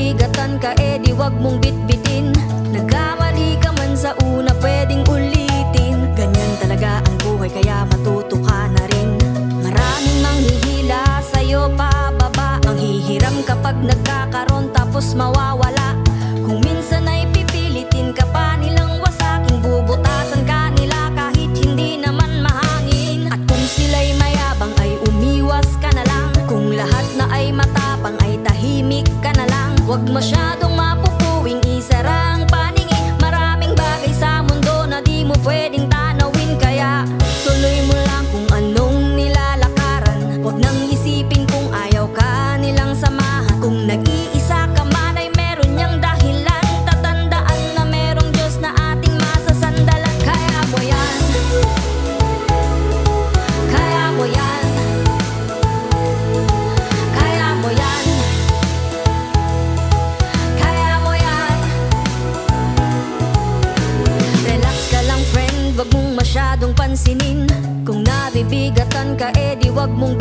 nabibigatan ka, di wag mong bitbitin. Nagkamali ka man sa una, pwedeng ulitin. Ganyan talaga ang buhay, kaya matuto ka na rin. Maraming manghihila sa'yo pababa, manghihiram kapag nagkakaroon tapos mawawala. Kung minsan ay pipilitin ka pa nilang wasaking, bubutasan ka nila kahit hindi naman mahangin. At kung sila'y mayabang ay umiwas ka na lang. Kung lahat na ay matapang ay tahimik ka na lang. Huwag masyadong mapupuwing, isara ang paningin. Maraming bagay sa mundo na di mo pwedeng tanawin, kaya tuloy mo lang kung anong nilalakaran. Huwag nang isipin kung ayaw ka nilang samahan. Kung nag-iisa ka man ay meron niyang dahilan. Tatandaan na merong Diyos na ating masasandalan. Kaya mo yan, kaya mo yan, kaya mo yan, kaya mo yan. Relax ka lang friend, wag mong masyadong pansinin. Kung nabibigatan ka, di wag mong